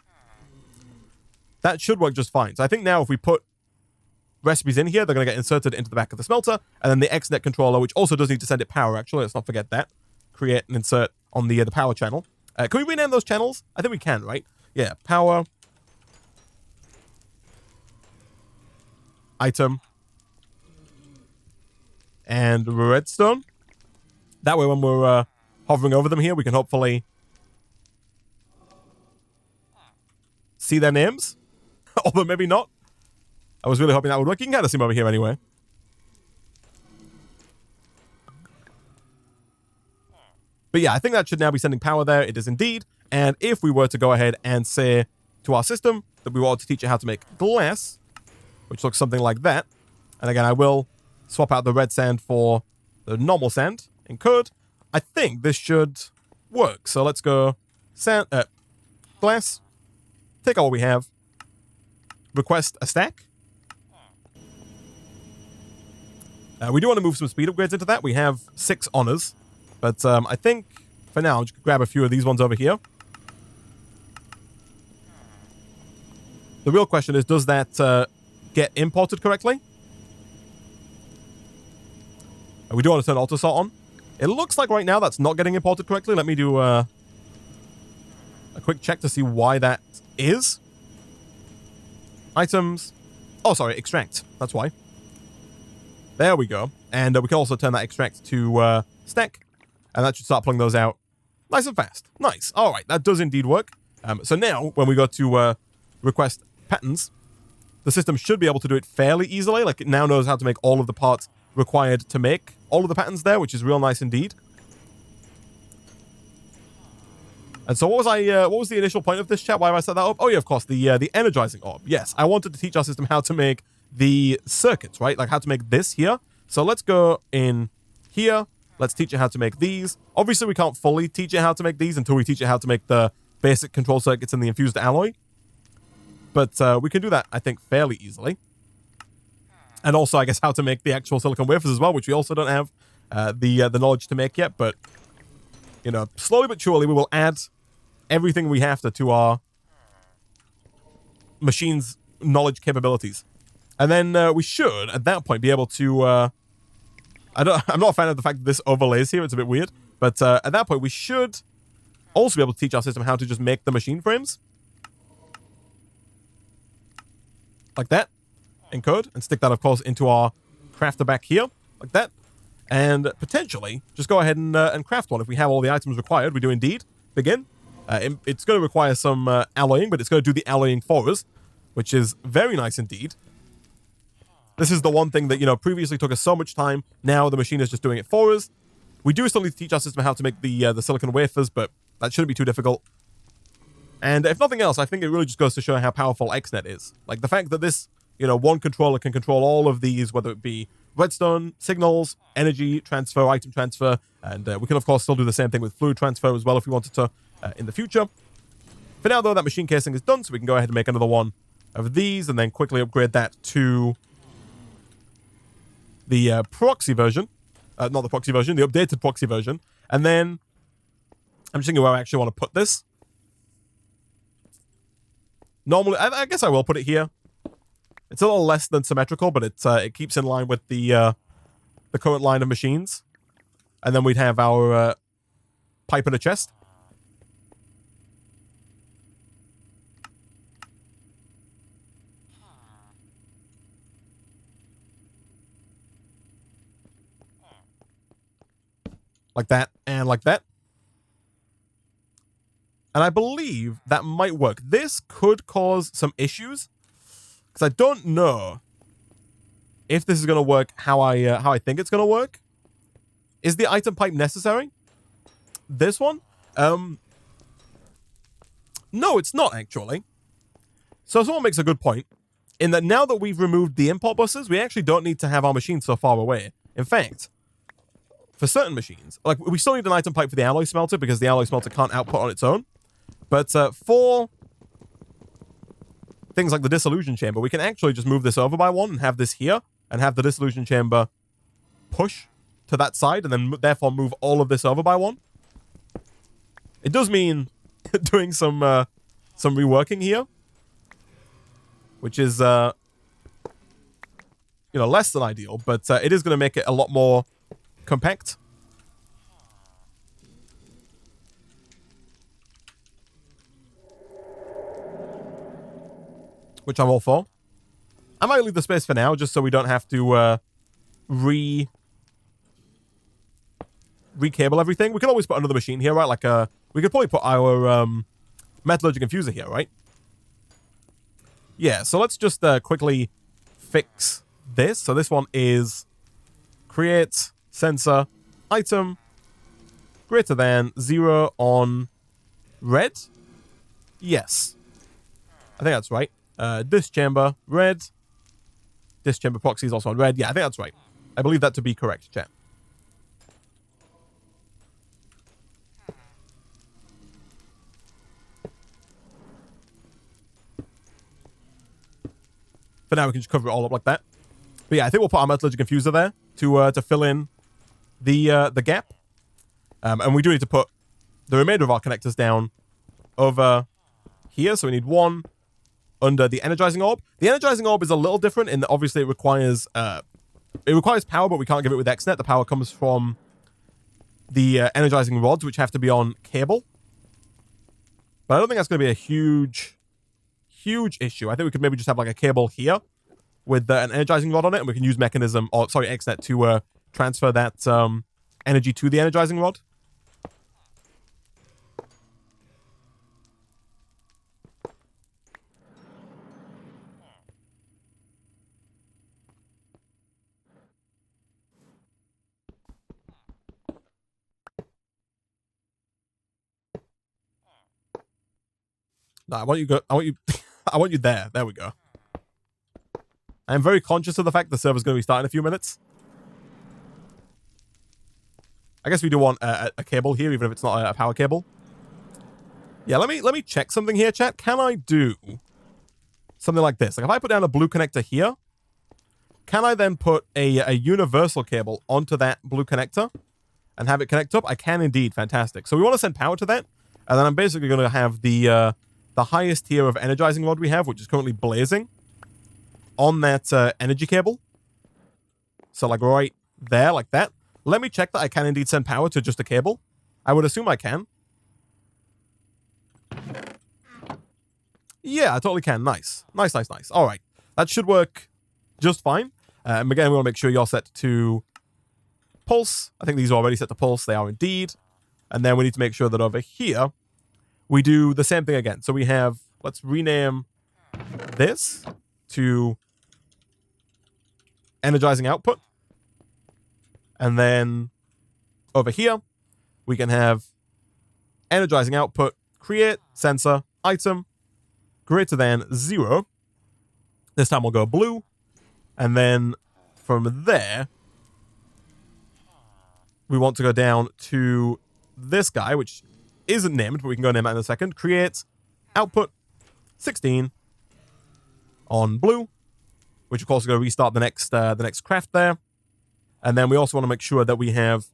that should work just fine. So I think now if we put recipes in here, they're going to get inserted into the back of the smelter, and then the Xnet controller, which also does need to send it power, actually, let's not forget that. Create and insert on the power channel. Can we rename those channels? I think we can, right? Yeah, power, item, and redstone. That way when we're hovering over them here, we can hopefully see their names. Although maybe not. I was really hoping that would work. You can kind of see them over here anyway. But yeah, I think that should now be sending power there. It is indeed. And if we were to go ahead and say to our system that we wanted to teach it how to make glass, which looks something like that. And again, I will swap out the red sand for the normal sand in code. I think this should work. So let's go sand, glass, take out what we have, request a stack. We do want to move some speed upgrades into that. We have 6 honors, but I think for now, I'll just grab a few of these ones over here. The real question is, does that get imported correctly? We do want to turn auto sort on. It looks like right now that's not getting imported correctly. Let me do a quick check to see why that is. Items. Oh, sorry, extract. That's why. There we go. And we can also turn that extract to stack. And that should start pulling those out nice and fast. Nice. All right, that does indeed work. So now, when we go to request patterns, the system should be able to do it fairly easily. Like, it now knows how to make all of the parts required to make all of the patterns there, which is real nice indeed. And so what was the initial point of this chat? Why have I set that up? Oh yeah, of course, the Energizing Orb. Yes, I wanted to teach our system how to make the circuits, right? Like how to make this here. So let's go in here. Let's teach it how to make these. Obviously, we can't fully teach it how to make these until we teach it how to make the basic control circuits in the infused alloy. But we can do that, I think, fairly easily. And also, I guess, how to make the actual silicon wafers as well, which we also don't have the knowledge to make yet. But, you know, slowly but surely, we will add everything we have to our machine's knowledge capabilities. And then we should, at that point, be able to... I'm not a fan of the fact that this overlays here. It's a bit weird. But at that point, we should also be able to teach our system how to just make the machine frames. Like that. In code. And stick that, of course, into our crafter back here. Like that. And potentially, just go ahead and craft one. If we have all the items required, we do indeed begin. It's going to require some alloying, but it's going to do the alloying for us, which is very nice indeed. This is the one thing that, you know, previously took us so much time. Now the machine is just doing it for us. We do still need to teach our system how to make the silicon wafers, but that shouldn't be too difficult. And if nothing else, I think it really just goes to show how powerful Xnet is. Like the fact that this, you know, one controller can control all of these, whether it be redstone, signals, energy transfer, item transfer, and we can, of course, still do the same thing with fluid transfer as well if we wanted to in the future. For now, though, that machine casing is done, so we can go ahead and make another one of these and then quickly upgrade that to the proxy version. Not the proxy version, the updated proxy version. And then I'm just thinking where I actually want to put this. Normally, I guess I will put it here. It's a little less than symmetrical, but it keeps in line with the current line of machines. And then we'd have our pipe in a chest. Like that, and like that. And I believe that might work. This could cause some issues, because I don't know if this is going to work how I think it's going to work. Is the item pipe necessary? This one? No, it's not, actually. So someone makes a good point, in that now that we've removed the import buses, we actually don't need to have our machine so far away. In fact, for certain machines, like we still need an item pipe for the alloy smelter, because the alloy smelter can't output on its own. But for things like the dissolution chamber, we can actually just move this over by one and have this here, and have the dissolution chamber push to that side, and then therefore move all of this over by one. It does mean doing some reworking here, which is you know, less than ideal, but it is going to make it a lot more compact. Which I'm all for. I might leave the space for now, just so we don't have to recable everything. We can always put another machine here, right? Like we could probably put our metallurgic infuser here, right? Yeah, so let's just quickly fix this. So this one is create sensor item greater than 0 on red. Yes, I think that's right. This chamber, red. This chamber proxy is also on red. Yeah, I think that's right. I believe that to be correct, chat. For now, we can just cover it all up like that. But yeah, I think we'll put our metallurgic infuser there to fill in the gap. And we do need to put the remainder of our connectors down over here. So we need one under the Energizing Orb. The Energizing Orb is a little different in that obviously it requires power, but we can't give it with Xnet. The power comes from the energizing rods, which have to be on cable. But I don't think that's going to be a huge issue. I think we could maybe just have like a cable here with an energizing rod on it, and we can use Xnet to transfer that energy to the energizing rod. No, I want you I want you I want you there. There we go. I'm very conscious of the fact the server's going to restart in a few minutes. I guess we do want a cable here, even if it's not a power cable. Yeah, let me check something here, chat. Can I do something like this? Like if I put down a blue connector here, can I then put a universal cable onto that blue connector and have it connect up? I can indeed. Fantastic. So we want to send power to that, and then I'm basically going to have the highest tier of energizing rod we have, which is currently blazing, on that energy cable. So like right there, like that. Let me check that I can indeed send power to just a cable. I would assume I can. Yeah, I totally can. Nice. Nice, nice, nice. All right. That should work just fine. And again, we want to make sure you're set to pulse. I think these are already set to pulse. They are indeed. And then we need to make sure that over here, we do the same thing again. So we have, let's rename this to energizing output. And then over here, we can have energizing output, create sensor item greater than 0. This time we'll go blue. And then from there, we want to go down to this guy, which isn't named, but we can go name that in a second. Create output 16 on blue, which of course is going to restart the next craft there. And then we also want to make sure that we have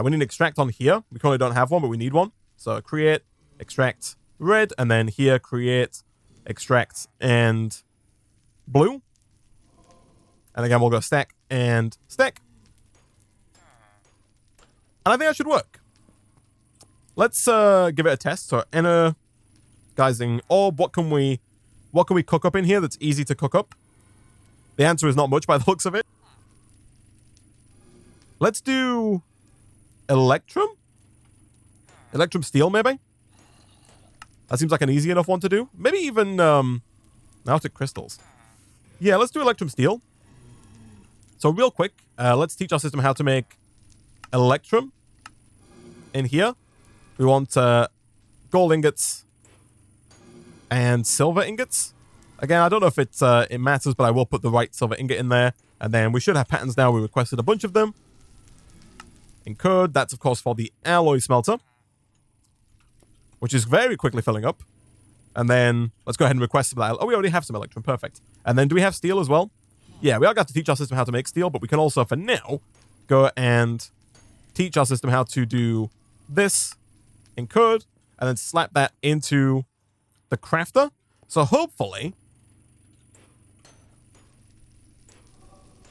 we need an extract on here. We currently don't have one, but we need one. So create extract red, and then here create extract and blue. And again, we'll go stack and stack. And I think that should work. Let's give it a test. So Energizing Orb, what can we cook up in here that's easy to cook up? The answer is not much by the looks of it. Let's do Electrum? Electrum steel, maybe? That seems like an easy enough one to do. Maybe even Nautic crystals. Yeah, let's do Electrum steel. So real quick, let's teach our system how to make Electrum in here. We want gold ingots and silver ingots. Again, I don't know if it matters, but I will put the right silver ingot in there. And then we should have patterns now. We requested a bunch of them. Encode. That's, of course, for the alloy smelter, which is very quickly filling up. And then let's go ahead and request some of that. Oh, we already have some Electrum. Perfect. And then do we have steel as well? Yeah, we are going to teach our system how to make steel, but we can also, for now, go and teach our system how to do this, encode, and then slap that into the crafter. So hopefully...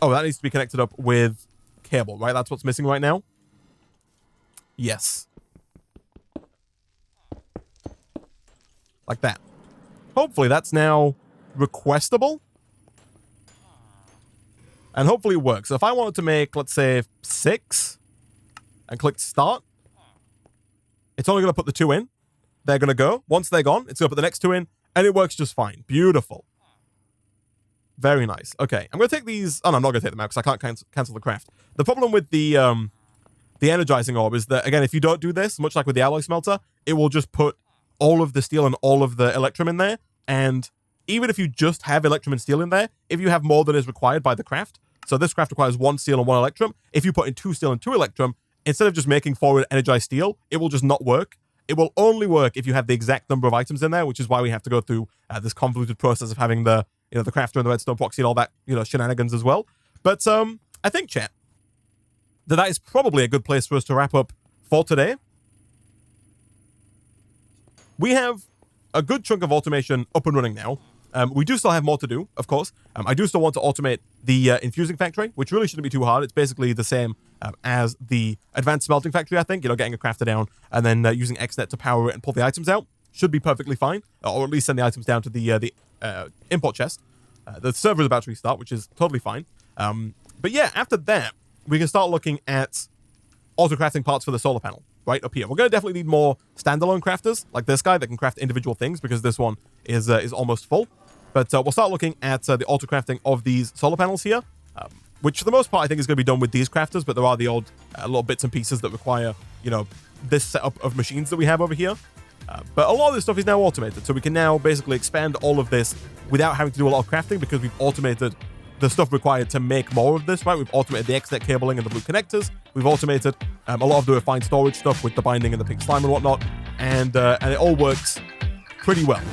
Oh, that needs to be connected up with cable, right? That's what's missing right now? Yes. Like that. Hopefully that's now requestable. And hopefully it works. So if I wanted to make, let's say, 6 and click start, it's only going to put the 2 in. They're going to go. Once they're gone, it's going to put the next 2 in, and it works just fine. Beautiful. Very nice. Okay, I'm going to take these... Oh, no, I'm not going to take them out because I can't cancel the craft. The problem with the Energizing Orb is that, again, if you don't do this, much like with the alloy smelter, it will just put all of the steel and all of the Electrum in there. And even if you just have Electrum and steel in there, if you have more than is required by the craft, so this craft requires 1 steel and 1 Electrum, if you put in 2 steel and 2 Electrum, instead of just making forward energized steel, it will just not work. It will only work if you have the exact number of items in there, which is why we have to go through this convoluted process of having the the crafter and the redstone proxy and all that, shenanigans as well. But I think, chat, that is probably a good place for us to wrap up for today. We have a good chunk of automation up and running now. We do still have more to do, of course. I do still want to automate the infusing factory, which really shouldn't be too hard. It's basically the same as the advanced smelting factory, I think. Getting a crafter down and then using Xnet to power it and pull the items out should be perfectly fine. Or at least send the items down to the import chest. The server is about to restart, which is totally fine. But yeah, after that, we can start looking at auto-crafting parts for the solar panel. Right up here. We're going to definitely need more standalone crafters, like this guy, that can craft individual things, because this one is almost full. But we'll start looking at the auto-crafting of these solar panels here, which for the most part I think is going to be done with these crafters, but there are the odd little bits and pieces that require, this setup of machines that we have over here. But a lot of this stuff is now automated, so we can now basically expand all of this without having to do a lot of crafting because we've automated the stuff required to make more of this, right? We've automated the Xnet cabling and the blue connectors. We've automated a lot of the refined storage stuff with the binding and the pink slime and whatnot, and it all works pretty well.